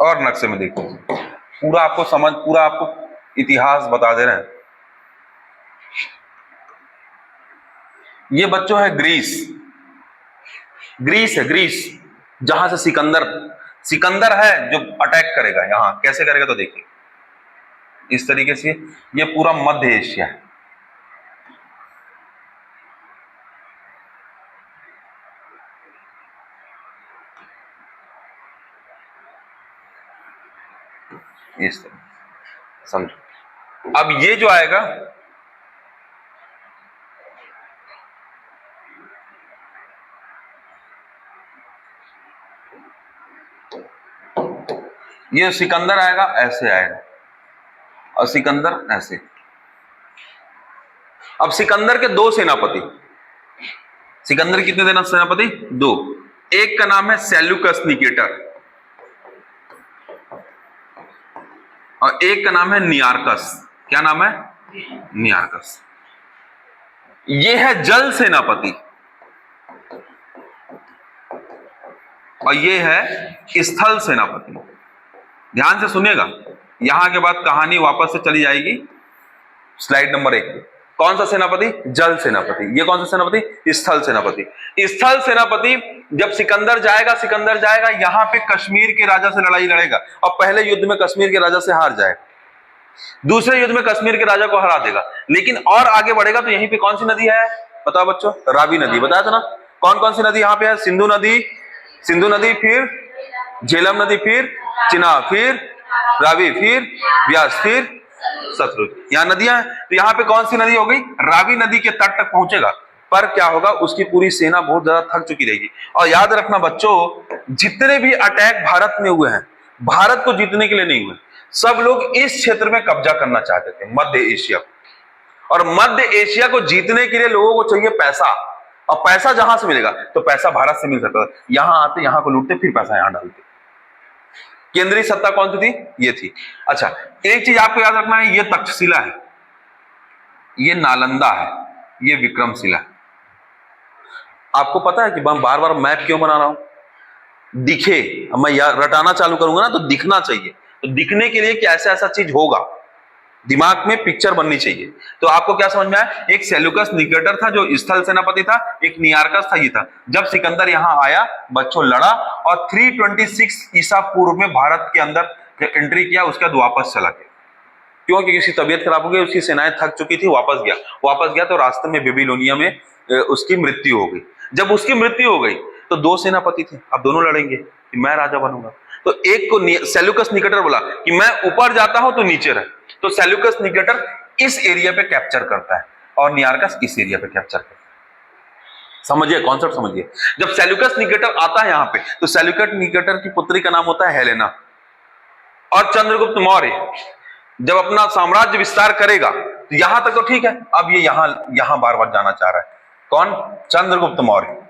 और नक्शे में देखिए, पूरा आपको इतिहास बता दे रहे हैं। ये बच्चों है ग्रीस। ग्रीस है, ग्रीस, जहां से सिकंदर है जो अटैक करेगा। यहां कैसे करेगा तो देखिए, इस तरीके से ये पूरा मध्य एशिया है। इस तरह समझो। अब ये जो आएगा, ये सिकंदर आएगा, ऐसे आएगा, और सिकंदर ऐसे। अब सिकंदर के दो सेनापति, सिकंदर कितने देना सेनापति? दो। एक का नाम है सेल्यूकस निकेटर और एक का नाम है नियारकस। क्या नाम है? नियारकस। ये है जल सेनापति और ये है स्थल सेनापति। ध्यान से सुनिएगा, यहां के बाद कहानी वापस से चली जाएगी स्लाइड नंबर 1 पे। कौन सा सेनापति? जल सेनापति। ये कौन सा सेनापति? स्थल सेनापति। स्थल सेनापति जब सिकंदर जाएगा यहां पे कश्मीर के राजा से लड़ाई लड़ेगा और पहले युद्ध में कश्मीर के राजा से हार जाएगा, दूसरे युद्ध में कश्मीर के राजा को हरा देगा। लेकिन और आगे बढ़ेगा तो यहीं पे कौन सी नदी है बताओ बच्चों? रावी नदी। बताया था ना? कौन कौन सी नदी यहां पे है? सिंधु नदी, फिर झेलम नदी, फिर चिनाब, फिर रावी, फिर व्यास, फिर सतलुज। यहाँ नदियां हैं। तो यहाँ पे कौन सी नदी हो गई? रावी नदी के तट तक पहुंचेगा। पर क्या होगा? उसकी पूरी सेना बहुत ज्यादा थक चुकी रहेगी। और याद रखना बच्चों, जितने भी अटैक भारत में हुए हैं, भारत को जीतने के लिए नहीं हुए। सब लोग इस क्षेत्र में कब्जा करना चाहते थे, मध्य एशिया को। और मध्य एशिया को जीतने के लिए लोगों को चाहिए पैसा। और पैसा जहां से मिलेगा? तो पैसा भारत से मिल सकता था। यहां आते, यहां को लूटते, फिर पैसा यहां डालते। केंद्रीय सत्ता कौन सी थी? ये थी। अच्छा, एक चीज आपको याद रखना है, ये तक्षशिला है, ये नालंदा है, ये विक्रमशिला है। आपको पता है कि मैं बार बार मैप क्यों बना रहा हूं? दिखे। अब मैं रटाना चालू करूंगा ना तो दिखना चाहिए। तो दिखने के लिए कि ऐसा ऐसा चीज होगा, दिमाग में पिक्चर बननी चाहिए। तो आपको क्या समझ में आया? एक सेल्यूकस निकेटर था जो स्थल सेनापति था, एक नियारकस था, ये था। जब सिकंदर यहां आया, बच्चों लड़ा और 326 ईसा पूर्व में भारत के अंदर एंट्री किया, उसके बाद वापस चला गया। क्योंकि किसी तबीयत खराब हो गई, उसकी सेनाएं थक चुकी थी, वापस गया तो रास्ते में बेबीलोनिया में उसकी मृत्यु हो गई। जब उसकी मृत्यु हो गई तो दो सेनापति थे, अब दोनों लड़ेंगे कि मैं राजा बनूंगा। तो एक को सेल्यूकस निकेटर बोला कि मैं ऊपर जाता हूं तो नीचे रह। तो सेल्यूकस निकेटर इस एरिया पे कैप्चर करता है और नियारकस इस एरिया पे कैप्चर करता है। समझिए कॉन्सेप्ट, समझिए। जब सेल्यूकस निकेटर आता है यहां पे, तो सेल्यूकस निकेटर की पुत्री का नाम होता है हेलेना। और चंद्रगुप्त मौर्य जब अपना साम्राज्य विस्तार करेगा तो यहां तक तो ठीक है, अब ये यहां बार बार जाना चाह रहा है। कौन? चंद्रगुप्त मौर्य।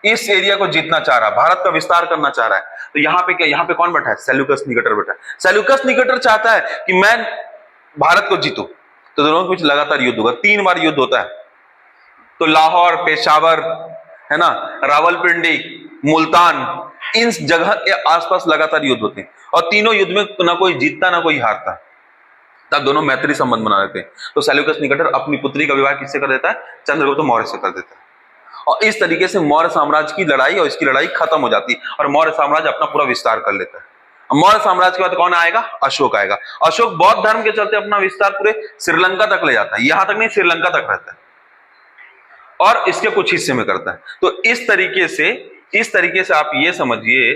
इस एरिया को जीतना चाह रहा है, भारत का विस्तार करना चाह रहा है। तो यहां पे कौन बैठा है? सेल्यूकस निकेटर बैठा है। सेल्यूकस निकेटर चाहता है कि मैं भारत को जीतूं। तो दोनों के बीच लगातार युद्ध होगा, 3 बार युद्ध होता है। तो लाहौर, पेशावर, है ना, रावलपिंडी, मुल्तान, इन जगह के आसपास लगातार युद्ध होते हैं और तीनों युद्ध में ना कोई जीतता ना कोई हारता। तब दोनों मैत्री संबंध बना लेते हैं। तो सेल्यूकस निकेटर अपनी पुत्री का विवाह किससे कर देता है? चंद्रगुप्त मौर्य से कर देता है। और इस तरीके से मौर्य साम्राज्य की लड़ाई और इसकी लड़ाई खत्म हो जाती है और मौर्य साम्राज्य अपना पूरा विस्तार कर लेता है। मौर्य साम्राज्य के बाद कौन आएगा? अशोक आएगा। अशोक बौद्ध धर्म के चलते अपना विस्तार पूरे श्रीलंका तक ले जाता है, यहां तक नहीं, श्रीलंका तक रहता है और इसके कुछ हिस्से में करता है। तो इस तरीके से आप ये समझिए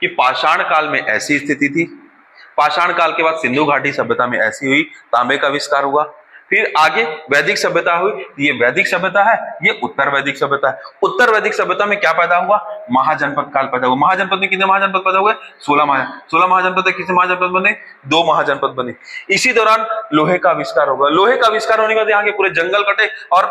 कि पाषाण काल में ऐसी स्थिति थी। पाषाण काल के बाद सिंधु घाटी सभ्यता में ऐसी हुई, तांबे का आविष्कार हुआ। फिर आगे वैदिक सभ्यता हुई, ये वैदिक सभ्यता है, ये उत्तर वैदिक सभ्यता है। उत्तर वैदिक सभ्यता में क्या पैदा हुआ? महाजनपद काल पैदा हुआ। महाजनपद में कितने महाजनपद पैदा हुए? 16 महाजनपद। कितने महाजनपद बने? 2 महाजनपद बने। इसी दौरान लोहे का आविष्कार होगा। लोहे का आविष्कार होने के बाद यहाँ के पूरे जंगल कटे और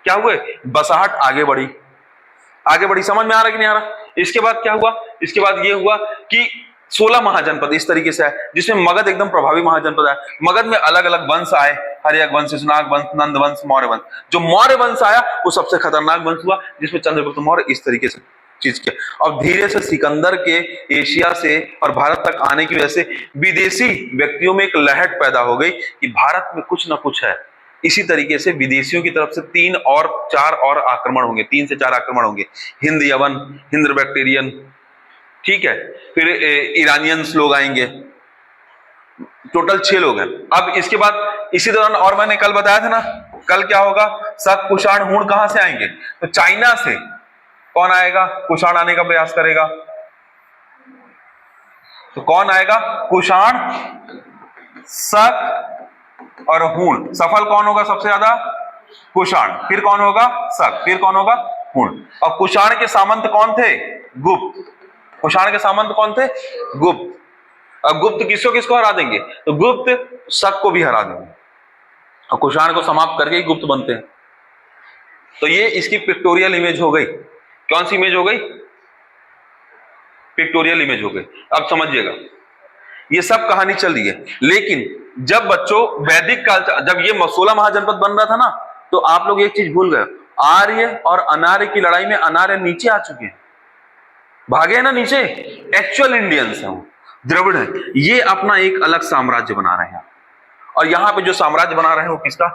क्या हुए? बसाहट आगे बढ़ी। समझ में आ रहा है कि नहीं आ रहा? इसके बाद क्या हुआ? इसके बाद ये हुआ कि 16 महाजनपद इस तरीके से है, जिसमें मगध एकदम प्रभावी महाजनपद है। मगध में अलग अलग वंश आए, हर्यक वंश, शिशुनाग वंश, नंद वंश, मौर्य वंश। जो मौर्य वंश आया वो सबसे खतरनाक वंश हुआ, जिसमें चंद्रगुप्त मौर्य इस तरीके से चीज के। अब धीरे से सिकंदर के एशिया से और भारत तक आने की वजह से विदेशी व्यक्तियों में एक लहर पैदा हो गई कि भारत में कुछ ना कुछ है। इसी तरीके से विदेशियों की तरफ से 3 और 4 और आक्रमण होंगे, 3 से 4 आक्रमण होंगे। हिंद यवन, हिंद बैक्टीरियन, ठीक है, फिर ईरानियंस लोग आएंगे, टोटल 6 लोग हैं। अब इसके बाद इसी दौरान, और मैंने कल बताया था ना, कल क्या होगा, शक कुषाण हूण कहां से आएंगे, तो चाइना से कौन आएगा, कुषाण आने का प्रयास करेगा। तो कौन आएगा, कुषाण, शक और हूण। सफल कौन होगा सबसे ज्यादा, कुषाण, फिर कौन होगा, शक, फिर कौन होगा, हूण। और कुषाण के सामंत कौन थे, गुप्त। कुषाण के सामंत कौन थे, गुप्त। अब गुप्त किसको किसको हरा देंगे, तो गुप्त शक को भी हरा देंगे और कुषाण को समाप्त करके ही गुप्त बनते हैं। तो ये इसकी पिक्टोरियल इमेज हो गई। कौन सी इमेज हो गई, पिक्टोरियल इमेज हो गई। अब समझिएगा, ये सब कहानी चल रही है, लेकिन जब बच्चों वैदिक काल, जब ये 16 महाजनपद बन रहा था ना, तो आप लोग एक चीज भूल गए, आर्य और अनार्य की लड़ाई में अनार्य नीचे आ चुके हैं, भागे हैं ना नीचे, एक्चुअल इंडियंस हैं, द्रविड़ है। ये अपना एक अलग साम्राज्य बना रहे हैं, और यहां पे जो साम्राज्य बना रहे हैं वो किसका,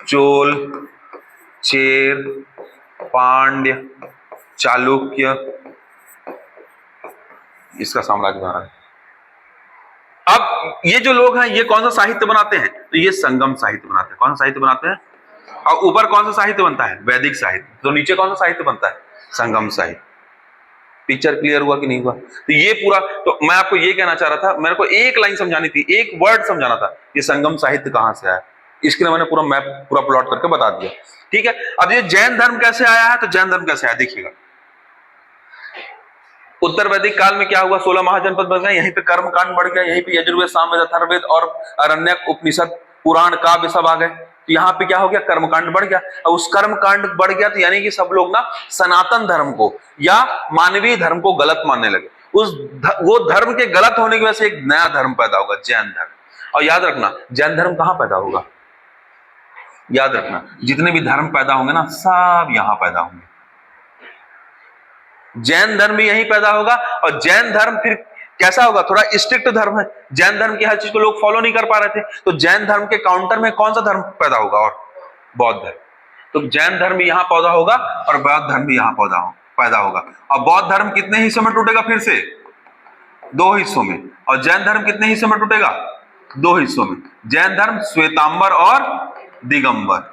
चोल, चेर, पांड्य, चालुक्य, इसका साम्राज्य बना रहे हैं। अब ये जो लोग हैं ये कौन सा साहित्य बनाते हैं, तो ये संगम साहित्य बनाते हैं। कौन सा साहित्य बनाते हैं, और ऊपर कौन सा साहित्य बनता है, वैदिक साहित्य। तो नीचे कौन सा साहित्य बनता है, संगम साहित्य। पिक्चर क्लियर हुआ कि नहीं हुआ। तो ये पूरा, तो मैं आपको ये कहना चाह रहा था, मेरे को एक लाइन समझानी थी, एक वर्ड समझाना था, ये संगम साहित्य कहां से आया, इसके लिए मैंने पूरा मैप पूरा प्लॉट करके बता दिया, ठीक है। अब ये जैन धर्म कैसे आया है, तो जैन धर्म कैसे आया देखिएगा। उत्तर वैदिक काल में क्या हुआ, 16 महाजनपद बन गए, यहीं पे कर्म कांड बढ़ गया, यहीं पे यजुर्वेद, सामवेद, अथर्ववेद और अरण्यक, उपनिषद, पुराण, काव्य सब आ गए। तो यहाँ पे क्या हो गया, कर्मकांड बढ़ गया। और उस कर्मकांड बढ़ गया तो यानी कि सब लोग ना सनातन धर्म को या मानवीय धर्म को गलत मानने लगे। वो धर्म के गलत होने की वजह से एक नया धर्म पैदा होगा, जैन धर्म। और याद रखना, जैन धर्म कहां पैदा होगा, याद रखना, जितने भी धर्म पैदा होंगे ना, सब यहां पैदा होंगे। जैन धर्म भी यहीं पैदा होगा। और जैन धर्म फिर कैसा होगा, थोड़ा स्ट्रिक्ट धर्म है। जैन धर्म की हर चीज को लोग फॉलो नहीं कर पा रहे थे, तो जैन धर्म के काउंटर में कौन सा धर्म पैदा होगा, और बौद्ध धर्म। तो जैन धर्म भी यहां पैदा होगा और बौद्ध धर्म भी यहां पैदा होगा। और बौद्ध धर्म कितने हिस्सों में टूटेगा, फिर से 2 हिस्सों में। और जैन धर्म कितने हिस्सों में टूटेगा, 2 हिस्सों में। जैन धर्म श्वेतांबर और दिगंबर।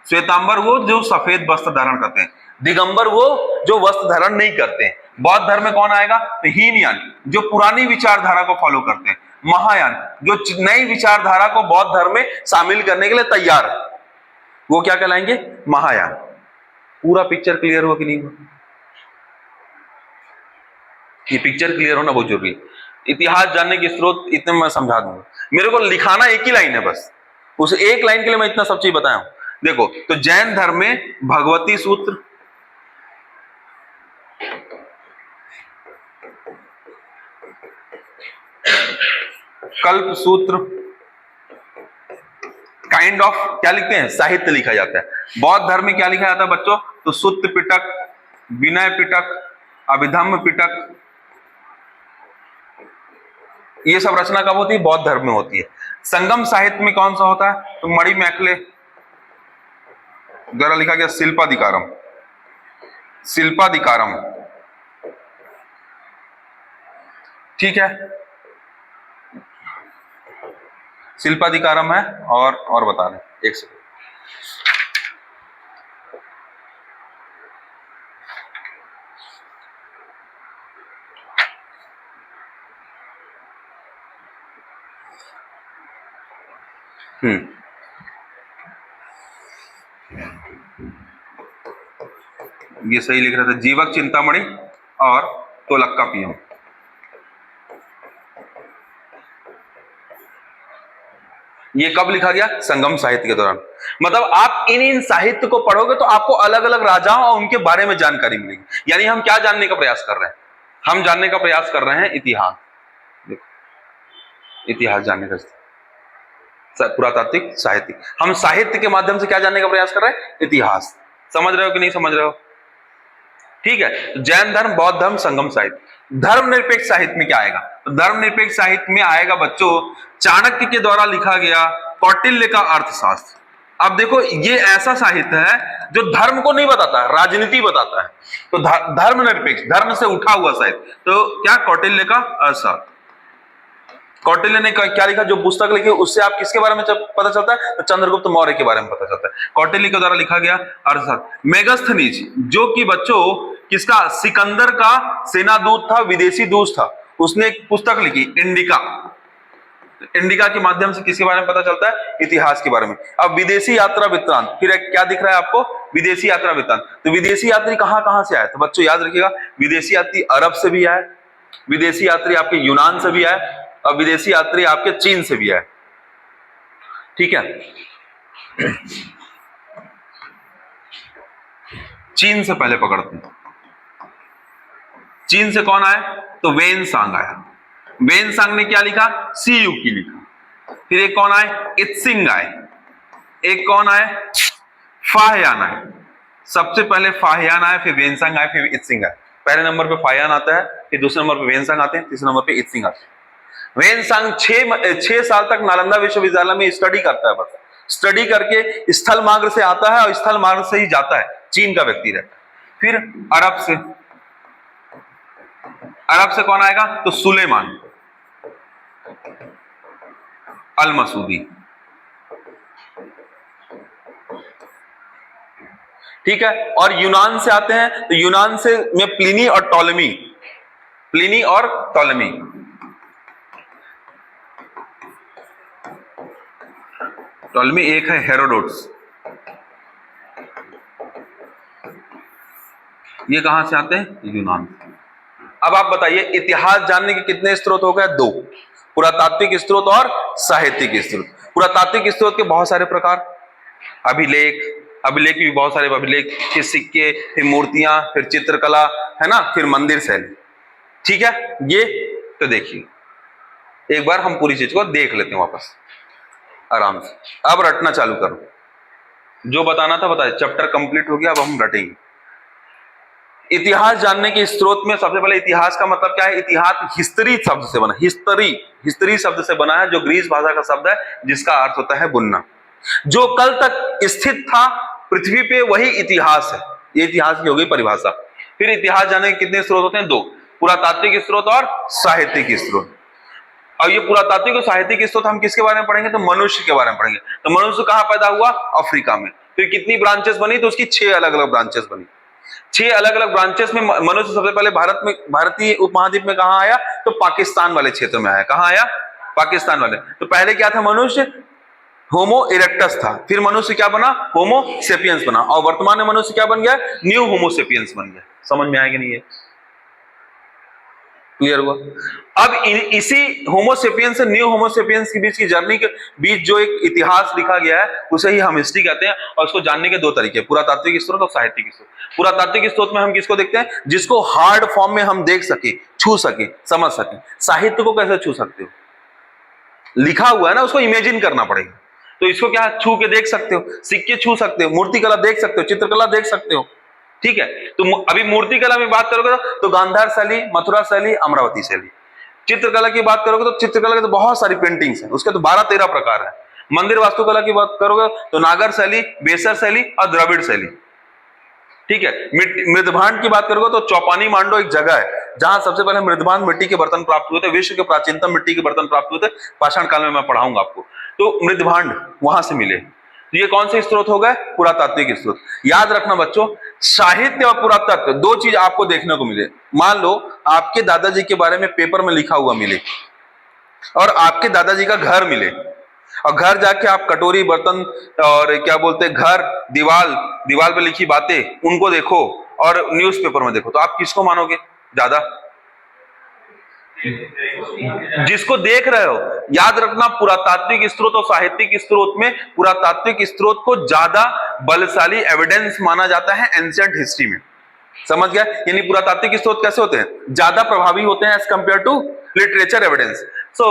श्वेतांबर वो जो सफेद वस्त्र धारण करते हैं, दिगंबर वो जो वस्त्र धारण नहीं करते हैं। बौद्ध धर्म में कौन आएगा, तो हीनयान, जो पुरानी विचारधारा को फॉलो करते हैं। महायान, जो नई विचारधारा को बौद्ध धर्म में शामिल करने के लिए तैयार है, वो क्या कहलाएंगे, महायान। पूरा पिक्चर क्लियर हुआ कि नहीं हुआ, ये पिक्चर क्लियर होना बहुत जरूरी है। इतिहास जानने के स्रोत इतने मैं समझा दूंगा, मेरे को लिखाना एक ही लाइन है बस, उस एक लाइन के लिए मैं इतना सब चीज बताया हूं। देखो, तो जैन धर्म में भगवती सूत्र, कल्प सूत्र, काइंड ऑफ क्या लिखते हैं, साहित्य लिखा जाता है। बौद्ध धर्म में क्या लिखा जाता है बच्चों, तो सुत्त पिटक, विनय पिटक, अभिधम्म पिटक, ये सब रचना कब होती है, बौद्ध धर्म में होती है। संगम साहित्य में कौन सा होता है, तो मणि मैखले द्वारा लिखा गया शिल्पाधिकारम, शिल्पाधिकारम, ठीक है, शिल्पाधिकारम है। और बता दें, एक सेकंड, ये सही लिख रहा था, जीवक चिंतामणि और तोलक्कापियम। ये कब लिखा गया, संगम साहित्य के दौरान। मतलब आप इन साहित्य को पढ़ोगे तो आपको अलग अलग राजाओं और उनके बारे में जानकारी मिलेगी। यानी हम क्या जानने का प्रयास कर रहे हैं, हम जानने का प्रयास कर रहे हैं इतिहास। देखो, इतिहास जानने का, पुरातात्विक, साहित्यिक, हम साहित्य के माध्यम से क्या जानने का प्रयास कर रहे हैं, इतिहास। समझ रहे हो कि नहीं समझ रहे हो, ठीक है, तो जैन धर्म, बौद्ध धर्म, संगम साहित्य। धर्मनिरपेक्ष साहित्य में क्या आएगा? तो धर्मनिरपेक्ष साहित्य में आएगा बच्चों चाणक्य के द्वारा लिखा गया कौटिल्य का अर्थशास्त्र। अब देखो ये ऐसा साहित्य है जो धर्म को नहीं बताता है, राजनीति बताता है। तो धर्मनिरपेक्ष, धर्म से उठा हुआ साहित्य, तो क्या कौटिल्य का अर्थशास्त्र। कौटिल्य ने क्या लिखा, जो पुस्तक लिखी उससे आप किसके बारे में पता चलता है? तो चंद्रगुप्त मौर्य के बारे में पता चलता है। कौटिल्य के द्वारा लिखा गया अर्थशास्त्र। मेगास्थनीज जो कि बच्चों किसका, सिकंदर का सेनादूत था, विदेशी दूत था, उसने एक पुस्तक लिखी इंडिका। इंडिका के माध्यम से किसके बारे में पता चलता है? इतिहास के बारे में। अब विदेशी यात्रा वृत्तांत, फिर क्या दिख रहा है आपको? विदेशी यात्रा वृत्तांत। तो विदेशी यात्री कहां से आए? तो बच्चों याद रखिएगा, विदेशी यात्री अरब से भी आए, विदेशी यात्री आपके यूनान से भी आए, और विदेशी यात्री आपके चीन से भी आए। ठीक है, चीन से पहले पकड़ते हैं। चीन से कौन आए? तो वेन सांग आया। वेन सांग ने क्या लिखा? सी यू की लिखा। फिर एक कौन आए? इत्सिंग आए। एक कौन आए? फाहयान आए। सबसे पहले फाहयान आए, फिर वेन सांग आए, फिर इत्सिंग आए। पहले नंबर पे फाहयान आता है, फिर दूसरे नंबर पे वेन सांग आते हैं, तीसरे नंबर पे इत्सिंग आते हैं। वेन सांग 6 साल तक नालंदा विश्वविद्यालय में स्टडी करता है। बस स्टडी करके स्थल मार्ग से आता है और स्थल मार्ग से ही जाता है, चीन का व्यक्ति रहता है। फिर अरब से कौन आएगा? तो सुलेमान अल मसूदी। ठीक है, और यूनान से आते हैं, तो यूनान से में प्लिनी और टॉलेमी। टॉलेमी एक है हेरोडोटस। ये कहां से आते हैं? यूनान। अब आप बताइए इतिहास जानने के कितने स्रोत हो गए? 2, पुरातात्विक स्रोत और साहित्यिक स्रोत। पुरातात्विक स्रोत के बहुत सारे प्रकार, अभिलेख भी बहुत सारे, अभिलेख, फिर सिक्के, फिर मूर्तियां, फिर चित्रकला, है ना, फिर मंदिर शैली। ठीक है, ये तो देखिए एक बार हम पूरी चीज को देख लेते हैं वापस आराम से। अब रटना चालू करो, जो बताना था बताइए। चैप्टर कंप्लीट हो गया, अब हम रटेंगे। इतिहास जानने के स्रोत में सबसे पहले इतिहास का मतलब क्या है? इतिहास हिस्ट्री शब्द से बना, हिस्ट्री शब्द से बना है, जो ग्रीस भाषा का शब्द है, जिसका अर्थ होता है बुनना। जो कल तक स्थित था पृथ्वी पे, वही इतिहास है। ये इतिहास की हो गई परिभाषा। फिर इतिहास जानने के कितने स्रोत होते हैं? 2, पुरातात्विक स्रोत और साहित्यिक स्रोत। और ये पुरातात्विक और साहित्यिक स्रोत हम किसके बारे में पढ़ेंगे? तो मनुष्य के बारे में पढ़ेंगे। तो मनुष्य कहां पैदा हुआ? अफ्रीका में। फिर कितनी ब्रांचेस बनी? तो उसकी 6 अलग अलग ब्रांचेस बनी। 6 अलग अलग ब्रांचेस में मनुष्य सबसे पहले भारतीय उपमहाद्वीप में कहां आया? तो पाकिस्तान वाले क्षेत्र में आया। कहां आया? पाकिस्तान वाले। तो पहले क्या था? मनुष्य होमो इरेक्टस था, फिर मनुष्य क्या बना? होमो सेपियंस बना, और वर्तमान में मनुष्य क्या बन गया? न्यू होमो सेपियंस बन गया। समझ में आएगा नहीं? है क्लियर हुआ? अब इसी होमोसेपियंस से न्यू होमोसेपियंस के बीच की जर्नी के बीच जो एक इतिहास लिखा गया है, उसे ही हम हिस्ट्री कहते हैं। और उसको जानने के 2 तरीके, पुरातात्विक स्रोत और साहित्यिक स्रोत। पुरातात्विक स्रोत में हम किसको देखते हैं? जिसको हार्ड फॉर्म में हम देख सके, छू सके, समझ सके। साहित्य को कैसे छू सकते हो? लिखा हुआ है ना, उसको इमेजिन करना पड़ेगा। तो इसको क्या छू के देख सकते हो? सिक्के छू सकते हो, मूर्तिकला देख सकते हो, चित्रकला देख सकते हो। ठीक है, तो अभी मूर्तिकला में बात करोगे तो गांधार शैली, मथुरा शैली, अमरावती शैली। चित्रकला की बात करोगे तो चित्रकला की तो बहुत सारी पेंटिंग्स हैं, उसके तो 12-13 प्रकार है। मंदिर वास्तुकला की बात करोगे तो नागर शैली, बेसर शैली और द्रविड़ शैली। ठीक है, मृदभांड की बात करोगे तो चौपानी मांडो एक जगह है जहां सबसे पहले मृदभांड मिट्टी के बर्तन प्राप्त हुए थे। विश्व के प्राचीनतम मिट्टी के बर्तन प्राप्त हुए थे पाषाण काल में, मैं पढ़ाऊंगा आपको। तो मृदभांड वहां से मिले। तो ये कौन से स्रोत हो गए? पुरातात्विक स्रोत। याद रखना बच्चों, साहित्य और पुरातत्व 2 चीज आपको देखने को मिले। मान लो आपके दादाजी के बारे में पेपर में लिखा हुआ मिले, और आपके दादाजी का घर मिले, और घर जाके आप कटोरी, बर्तन और क्या बोलते हैं, घर, दीवाल पे लिखी बातें, उनको देखो, और न्यूज़पेपर में देखो, तो आप किसको मानोगे ज्यादा? जिसको देख रहे हो। याद रखना, पुरातात्विक स्रोत और साहित्यिक स्रोत में पुरातात्विक स्रोत को ज्यादा बलशाली एविडेंस माना जाता है एंशिएंट हिस्ट्री में। समझ गया? यानी पुरातात्विक स्रोत कैसे होते हैं? ज्यादा प्रभावी होते हैं as compare to literature evidence. So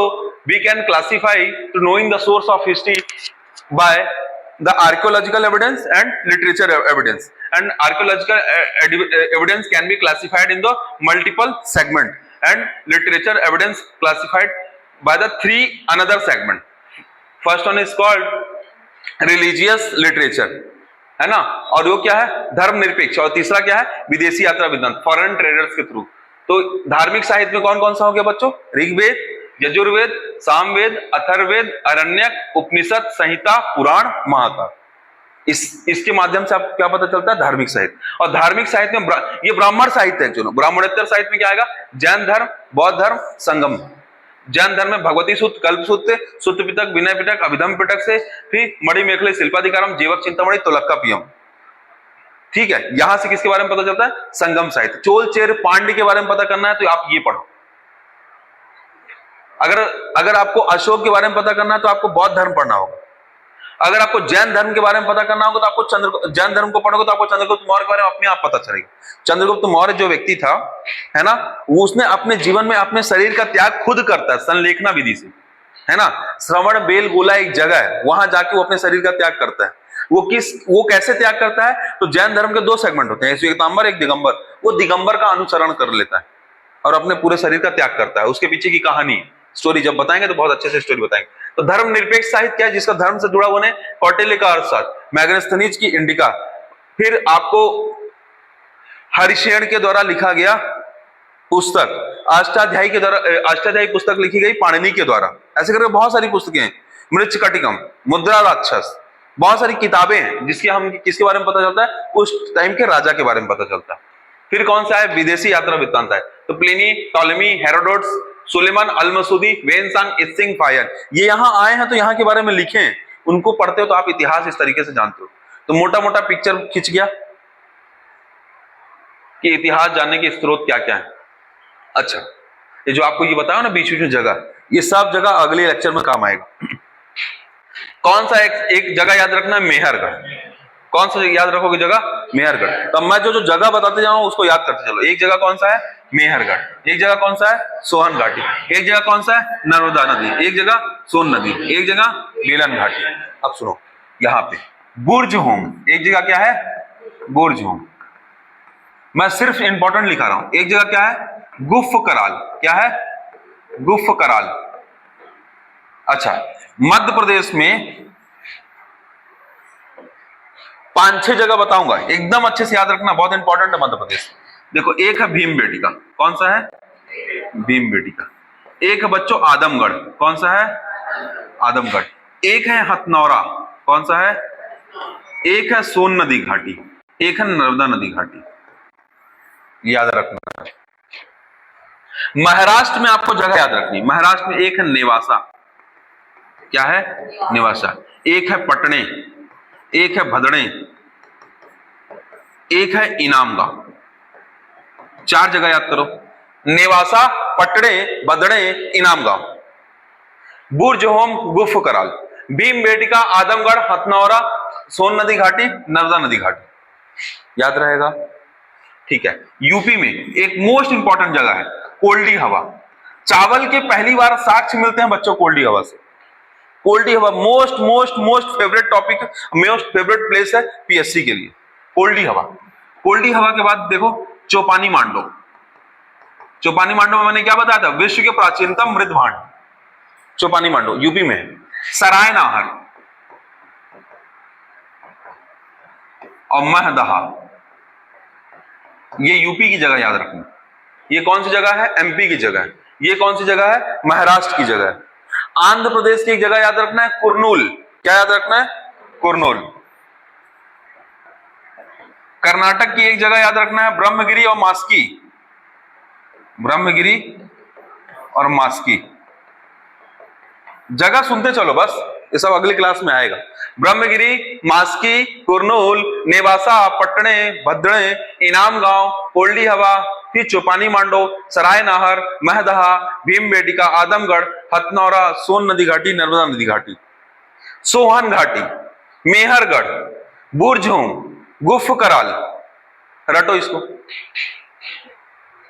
we can classify to knowing the source of history by the archaeological evidence and literature evidence. and archaeological evidence can be classified in the multiple segment and literature evidence classified by the three another segment. First one is called religious literature, है ना, और वो क्या है, धर्मनिरपेक्ष, और तीसरा क्या है, विदेशी यात्रा वृत्तांत, फॉरेन ट्रेडर्स के थ्रू। तो धार्मिक साहित्य में कौन कौन सा हो गया बच्चों, ऋग्वेद, यजुर्वेद, सामवेद, अथर्ववेद, अरण्यक, उपनिषद, संहिता, पुराण, महाकाव्य। इसके माध्यम से आपको क्या पता चलता है, धार्मिक साहित्य। और धार्मिक साहित्य में ये ब्राह्मण साहित्य है, जो ब्राह्मणोत्तर साहित्य में क्या आएगा, जैन धर्म, बौद्ध धर्म, संगम। जैन धर्म में भगवती सूत्र, कल्प सूत्र, सुत्त पिटक, विनय पिटक, अभिधम पिटक से फिर मणि मेखले, शिल्पाधिकारम, जीवक चिंतामणि, तुलक्कापियम। ठीक है, यहां से किसके बारे में पता चलता है, संगम साहित्य। चोल चेर पांड्य के बारे में पता करना है तो आप ये पढ़ो। अगर आपको अशोक के बारे में पता करना है तो आपको बौद्ध धर्म पढ़ना होगा। अगर आपको जैन धर्म के बारे में पता करना होगा तो आपको जैन धर्म को पढ़ोगे तो आपको चंद्रगुप्त मौर्य के बारे में अपने आप पता चलेगा। चंद्रगुप्त मौर्य जो व्यक्ति था, है ना, उसने अपने जीवन में अपने शरीर का त्याग खुद करता है, संलेखना विधि से, है ना। श्रवण बेलगोला एक जगह है, वहां जाके वो अपने शरीर का त्याग करता है। वो कैसे त्याग करता है, तो जैन धर्म के दो सेगमेंट होते हैं, एक श्वेतांबर, एक दिगंबर। वो दिगंबर का अनुसरण कर लेता है और अपने पूरे शरीर का त्याग करता है। उसके पीछे की कहानी, स्टोरी जब बताएंगे तो बहुत अच्छे से स्टोरी बताएंगे। तो धर्म निरपेक्ष साहित्य क्या है, जिसका धर्म से जुड़ा हुआ है, कौटिल्य का अर्थशास्त्र, मैगस्थनीज की इंडिका, फिर आपको हरिशेन के द्वारा लिखा गया पुस्तक, अष्टाध्यायी के द्वारा, अष्टाध्यायी पुस्तक लिखी गई पाणिनि के द्वारा। ऐसे करके बहुत सारी पुस्तकें हैं, मृच्छकटिकम, मुद्रा राक्षस, बहुत सारी किताबें हैं जिसकी हम किसके बारे में पता चलता है, उस टाइम के राजा के बारे में पता चलता है। फिर कौन सा है, विदेशी यात्रा वृत्तांत है, तो Pliny, Ptolemy, Herodotus, Sulaiman al Masudi, Xuanzang, Itsing फायर, ये यहां आए हैं तो यहाँ के बारे में लिखे हैं। उनको पढ़ते हो तो आप इतिहास इस तरीके से जानते हो। तो मोटा मोटा पिक्चर खिंच गया कि इतिहास जानने के स्रोत क्या क्या है। अच्छा, ये जो आपको ये बताया ना बीच बीच में जगह, ये सब जगह अगले लेक्चर में काम आएगा। कौन सा एक जगह याद रखना है, मेहरगढ़। कौन सा याद रखोगे जगह, मेहरगढ़। तो मैं जो जगह बताते जाऊं उसको याद करते चलो। एक जगह कौन सा है, मेहरगढ़। एक जगह कौन सा है, सोहन घाटी। एक जगह कौन सा है, नर्मदा नदी। एक जगह सोन नदी। एक जगह बेलन घाटी। अब सुनो, यहाँ पे बुर्ज होम, एक जगह क्या है, बुर्ज होम। मैं सिर्फ इंपॉर्टेंट लिखा रहा हूं। एक जगह क्या है, गुफ कराल। क्या है, गुफ कराल। अच्छा, मध्य प्रदेश में 5-6 जगह बताऊंगा, एकदम अच्छे से याद रखना, बहुत इंपॉर्टेंट है मध्य प्रदेश। देखो, एक है भीमबेटका। कौन सा है, भीमबेटका। एक है बच्चों आदमगढ़। कौन सा है, आदमगढ़। एक है हथनौरा। कौन सा है, एक है सोन नदी घाटी। एक है नर्मदा नदी घाटी। याद रखना। महाराष्ट्र में आपको जगह याद रखनी। महाराष्ट्र में एक है नेवासा। क्या है, नेवासा। एक है पटने, एक है भदणे, एक है इनामगांव। 4 जगह याद करो, नेवासा, पटने, भदणे, इनामगांव। बुर्ज होम, गुफ कराल, भीमबेटका, आदमगढ़, हथनौरा, सोन नदी घाटी, नर्मदा नदी घाटी। याद रहेगा, ठीक है। यूपी में एक मोस्ट इंपॉर्टेंट जगह है, कोल्डी हवा। चावल के पहली बार साक्ष्य मिलते हैं बच्चों कोल्डी हवा से। कोल्डी हवा most most most favourite topic, most favourite place है पीएससी के लिए, कोल्डी हवा। कोल्डी हवा के बाद देखो चौपानी मांडो। चौपानी मांडो में मैंने क्या बताया था, विश्व के प्राचीनतम मृद भांड। चौपानी मांडो यूपी में है। सराय नाहर और महदहा, ये यूपी की जगह याद रखना। ये कौन सी जगह है, एमपी की जगह है। ये कौन सी जगह है, महाराष्ट्र की जगह है। आंध्र प्रदेश की एक जगह याद रखना है, कुर्नूल। क्या याद रखना है, कुर्नूल। कर्नाटक की एक जगह याद रखना है, ब्रह्मगिरी और मास्की। ब्रह्मगिरी और मास्की। जगह सुनते चलो बस, ये सब अगली क्लास में आएगा। ब्रह्मगिरी, मास्की, कुर्नूल, नेवासा, पटने, भद्रणे, इनामगांव, कोल्डी हवा, फिर चौपानी मांडो, सराय नाहर, महदहा, भीमबेटका, आदमगढ़, हथनौरा, सोन नदी घाटी, नर्मदा नदी घाटी, सोहन घाटी, मेहरगढ़, बुर्ज होम, गुफ कराल। रटो इसको,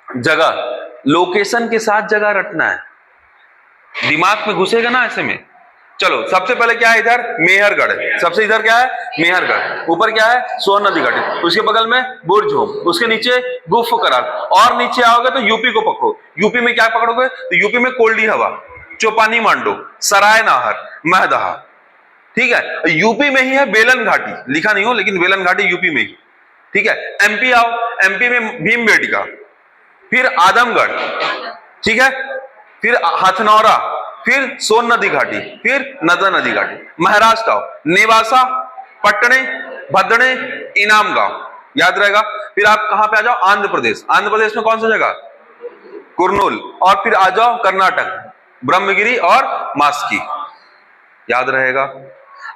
जगह लोकेशन के साथ जगह रटना है, दिमाग में घुसेगा ना ऐसे में। चलो सबसे पहले क्या है इधर, मेहरगढ़। सबसे इधर क्या है, मेहरगढ़। ऊपर क्या है, सोन नदी घाटी। उसके बगल में बुरझोम, उसके नीचे गुफ करार। और नीचे आओगे तो यूपी को पकड़ो। यूपी में क्या पकड़ोगे, तो यूपी में कोल्डी हवा, चौपानी मांडो, सराय नाहर, महदहा। ठीक है, यूपी में ही है बेलन घाटी, लिखा नहीं हो लेकिन बेलन घाटी यूपी में ही। ठीक है, एमपी आओ, एमपी में भीमबेटका, फिर आदमगढ़, ठीक है, फिर हथनौरा, फिर सोन नदी घाटी, फिर नदा नदी घाटी। महाराष्ट्र आओ, नेवासा, पटने, भदने, इनाम गांव, याद रहेगा। फिर आप कहां पे आ जाओ, आंध्र प्रदेश। आंध्र प्रदेश में कौन सा जगह, कुर्नूल। और फिर आ जाओ कर्नाटक, ब्रह्मगिरी और मास्की, याद रहेगा।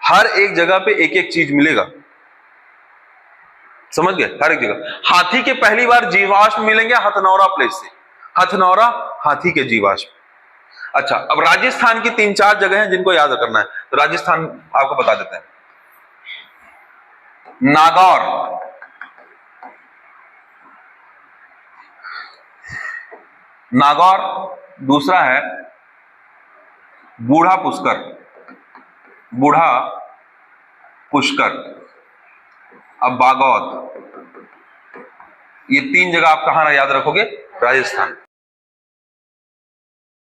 हर एक जगह पे एक एक चीज मिलेगा, समझ गए, हर एक जगह। हाथी के पहली बार जीवाश्म मिलेंगे हथनौरा प्लेस से, हथनौरा हाथी के जीवाश्म। अच्छा, अब राजस्थान की 3-4 जगह हैं जिनको याद करना है, तो राजस्थान आपको बता देते हैं। नागौर, नागौर। दूसरा है बूढ़ा पुष्कर, बूढ़ा पुष्कर। अब बागौद। ये 3 जगह आप कहां याद रखोगे, राजस्थान।